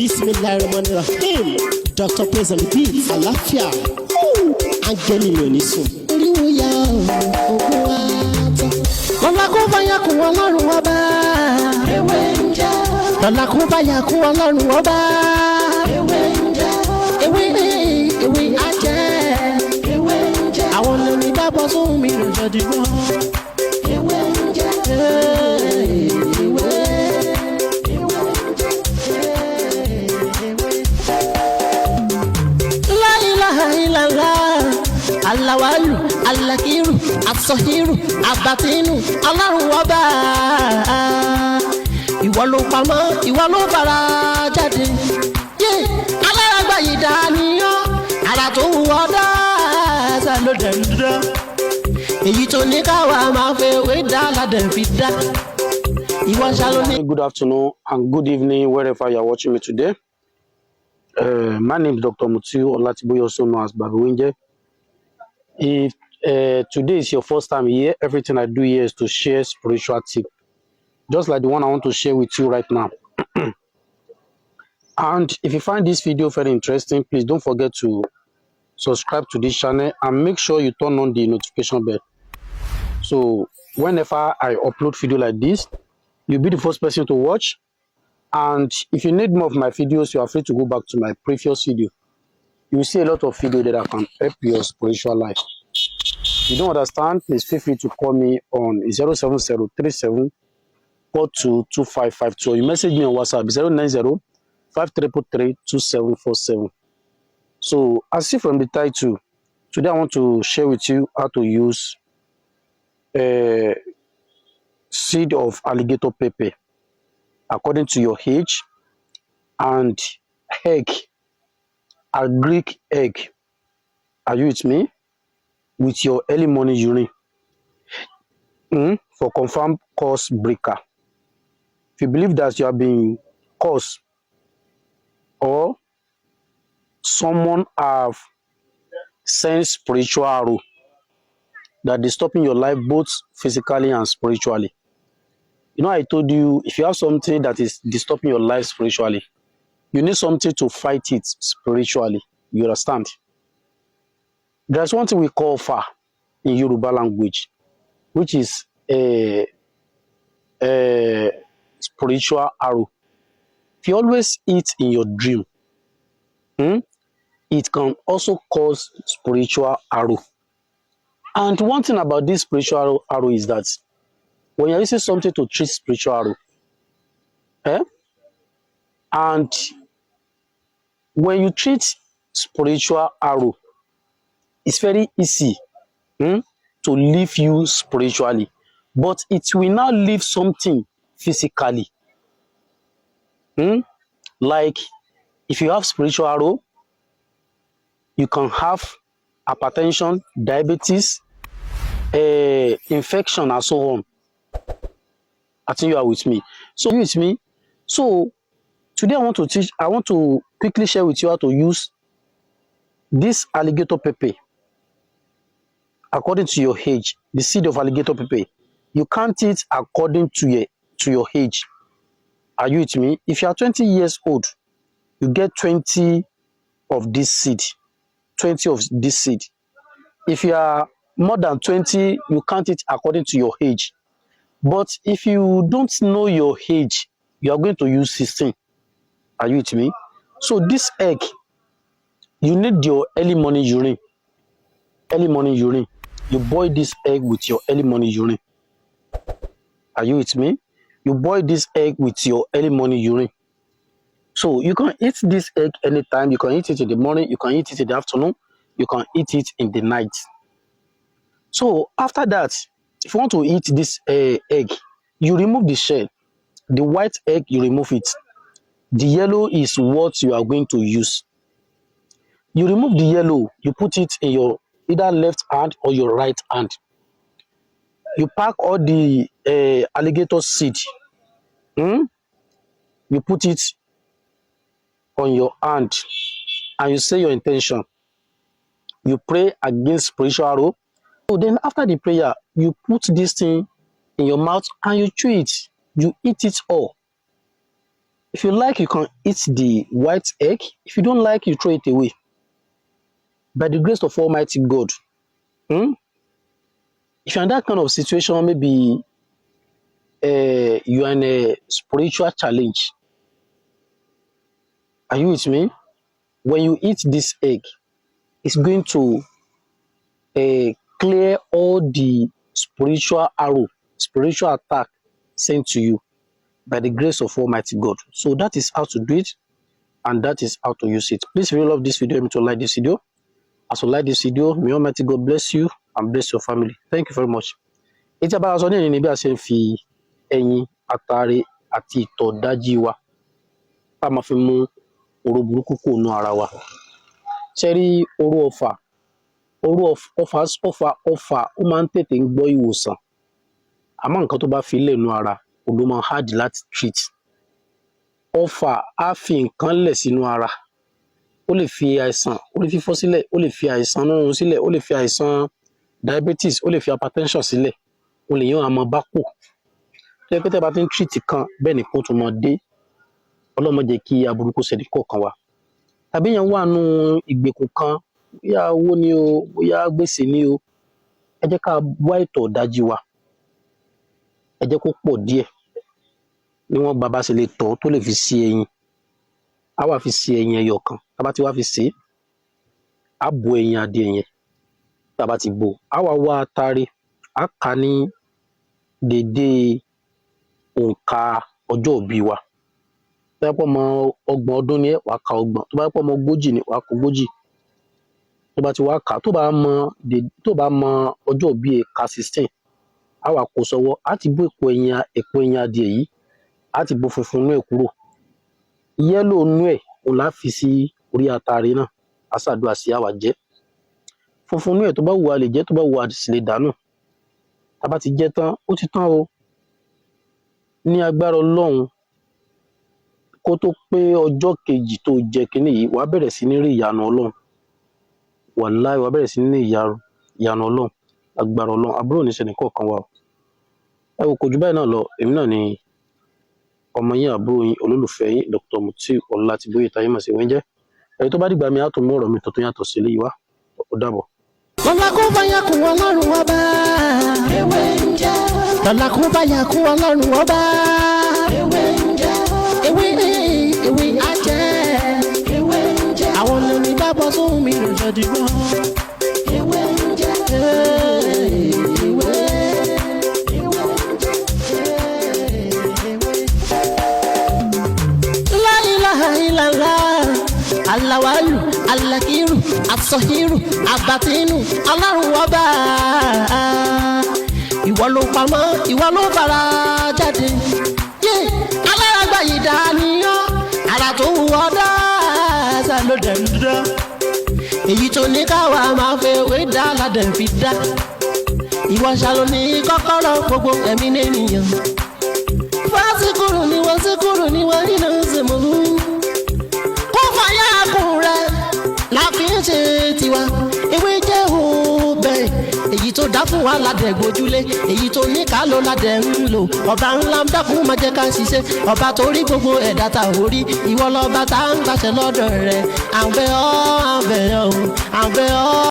Bismillahirrahmanirrahim. Dr. Praise and Beat, Alafia. Angeli Loniso. Eriwuya Oguwata. Lola ko baya ku Ọlọ́run Ọba. Ewe nja. Lola ko baya ku Ọlọ́run Ọba. Ewe nja. Ewe aje. Ewe nja. Àwọn lórí dábọ̀ sóhun mi ló jẹ́ dìbò. Ewe nja. Alawalu, alakiru, asohiru, abatinu, Ọlọ́run Ọba. Ìwọ ló pamọ́, ìwọ ló fara jáde. Alárágbá yìí dániyàn, ara tó wù ọ́ dáadáa ló dẹ̀ ń dúdú. Èyí tó ní káwa máa fẹ́ wé dá ládẹ̀ fi dá. Ìwọ ṣàlùní. Good afternoon and good evening wherever you are watching me today. My name is Dr. Mutiu Olatiboye, also known as Babiwinje. If today is your first time here, everything I do here is to share spiritual tip, just like the one I want to share with you right now. And if you find this video very interesting, please don't forget to subscribe to this channel and make sure you turn on the notification bell. So whenever I upload video like this, you'll be the first person to watch. And if you need more of my videos, you are free to go back to my previous video. You will see a lot of videos that can help your spiritual life. If you don't understand, please feel free to call me on 07037422552, or you message me on WhatsApp 09053332747. So, as you from the title, today I want to share with you how to use a seed of alligator pepper according to your age, and egg, a Greek egg. Are you with me? With your early morning urine for confirmed cause breaker. If you believe that you are being caused or someone have sent spiritual arrow that is stopping your life both physically and spiritually. You know, I told you, if you have something that is disturbing your life spiritually, you need something to fight it spiritually. You understand? There's one thing we call fa in Yoruba language, which is a spiritual arrow. If you always eat in your dream, it can also cause spiritual arrow. And one thing about this spiritual arrow is that when you're using something to treat spiritual arrow, and when you treat spiritual arrow, it's very easy to leave you spiritually, but it will now leave something physically. Like if you have spiritual arrow, you can have hypertension, diabetes, infection, and so on. I think you are with me. So you with me. So today I want to quickly share with you how to use this alligator pepper according to your age. The seed of alligator pepper, you count it according to your age. Are you with me? If you are 20 years old, you get 20 of this seed. 20 of this seed. If you are more than 20, you count it according to your age. But if you don't know your age, you are going to use 16. Are you with me? So this egg, you need your early morning urine. Early morning urine. You boil this egg with your early morning urine. Are you with me? You boil this egg with your early morning urine. So you can eat this egg anytime. You can eat it in the morning. You can eat it in the afternoon. You can eat it in the night. So after that, if you want to eat this egg, you remove the shell. The white egg, you remove it. The yellow is what you are going to use. You remove the yellow, you put it in your either left hand or your right hand. You pack all the alligator seed. You put it on your hand and you say your intention. You pray against spiritual arrow. So then after the prayer, you put this thing in your mouth and you chew it. You eat it all. If you like, you can eat the white egg. If you don't like, you throw it away. By the grace of Almighty God, if you're in that kind of situation, maybe you are in a spiritual challenge. Are you with me? When you eat this egg, it's going to clear all the spiritual arrow, spiritual attack sent to you by the grace of Almighty God. So that is how to do it, and that is how to use it. Please, if you love this video, remember to like this video. As you like this video, may Almighty God bless you and bless your family. Thank you very much. It's about us ní bí a ṣe ń fi ẹyin, àtàrí àti ìtọ̀ dájí wa tá máa fi mú oró burúkú kúrò nínú ara wa. Ṣé rí oró ọfà? Oró ọfà ó máa ń tètè ń gbọ́ ìwòsàn. Àmọ́ nǹkan tó bá fi lẹ̀ nínú ara, òun ló máa hard láti treat. Ọfà á fi nǹkan lẹ̀ sínú ara. Ó lè fi àìsàn orí fífọ́ sílẹ̀, ó lè fi àìsàn inú sílẹ̀, ó lè fi àìsàn diabetes, ó lè fi hypertension sílẹ̀. Ó lè yàn àmọ́ bá pò. Tẹ́ pé tẹ́ bá ti ń treat kan, bẹ́ẹ̀ ni kó tó máa dé. Ọlọ́run má jẹ́ kí aburú kó ṣẹlẹ̀ kọ̀ọ̀kan wa. Tàbí èèyàn wà nínú ìgbèkùn kan, bóyá owó ni o, bóyá gbèsè ni o. Ẹ jẹ́ ká wá ìtọ̀ dájí wa. Ẹ jẹ́ kó pọ̀ díẹ̀. Níwọ̀n bàbá ṣe lè tọ̀ tó lè fi sí ẹyin. A wá fi sí ẹyin ẹyọ kan. Tá bá ti wá fi sí, a bò ẹyin adìẹ yẹn. Tá bá ti bò, a wá wá àtàrí, a kà ní dédé òǹkà ọjọ́ ìbí wa. Tó bá pọ̀ mọ́ 30 ọdún ni ẹ́, wàá ka 30. Tó bá pọ̀ mọ́ 40 ni, wàá ka 40. Tó bá ti wá kà, tó bá mọ ọjọ́ ìbí ẹ̀ ka 16, a wá kó sọ́wọ́. A ti bó èpo ẹyin adìẹ yìí, a ti bó funfun inú ẹ̀ kúrò. Yẹ́lò inú ẹ̀ òun la fi sí orí àtàrí náà. A ṣàdúrà sí, a wá jẹ. Funfun inú ẹ̀ tó bá wù a lè jẹ, tó bá wù a sì lè dànù. Tá bá ti jẹ tán, ó ti tán o. Ní agbára Ọlọ́run, kó tó pé ọjọ́ kejì tó jẹ kinní yìí, wàá bẹ̀rẹ̀ sí ní rí ìyanu Ọlọ́run. Wàláhì, wàá bẹ̀rẹ̀ sí ní rí ìyanu Ọlọ́run. Agbára Ọlọ́run, àbúrò ní ṣe nìkọ̀ọ̀kan wa o. Ẹ wò, kò jù báyìí náà lọ. Èmi náà ni ọmọ yín, àbúrò yín, olólùfẹ́ yín, Dr. Mutiu Ọlátíbóyè táyé mọ̀ sí Wẹ́ńjẹ́. Ẹni tó bá dìgbà mi á tún mú ọ̀rọ̀ mi tó yàtọ̀ sí eléyìí wá. Ó dàbọ̀. Lọ́la kó bá yà kún Ọlọ́run ọba. Ewé ń jẹ́. Lọ́la kó bá yà kún Ọlọ́run ọba. Ewé ń jẹ́. Ewé ajẹ́. Ewé ń jẹ́. Àwọn olórí bá bọ́ sóhun mi lọ́jọ́ dìgbò. Ewé ń jẹ́. Ewé. La ilaha illallah. Alawalu, alakiru, asohiru, abatinu, Ọlọ́run ọba. Ìwọ ló pamọ́, ìwọ ló fara jáde. Alárágbá yìí dániyàn, ara tó wù ọ́ dáadáa ló dẹ̀ ń dá. Èyí tó ní káwa máa fẹ́ wé dá ládẹ̀ fi dá. Ìwọ ṣàlò ní kọ́kọ́rọ́ gbogbo ẹ̀mí nìyẹn. Fásikúrò ni wọ́n nínú ìsìnkú. Láfi ń ṣe tiwa, ewé jẹ́ òbẹ̀. Èyí tó dá fún wa ládẹ̀ gbójúlé, èyí tó ní ká ló ládẹ̀ ń lò. Ọba ńlá ń dákun máa jẹ́ ká ṣiṣẹ́. Ọba tó rí gbogbo ẹ̀dá ta ò rí. Ìwọ lọ́ba tá ń gbàṣẹ lọ́dọ̀ rẹ̀. À ń bẹ̀ ọ́, à ń bẹ̀ ọ́, à ń bẹ̀ ọ́.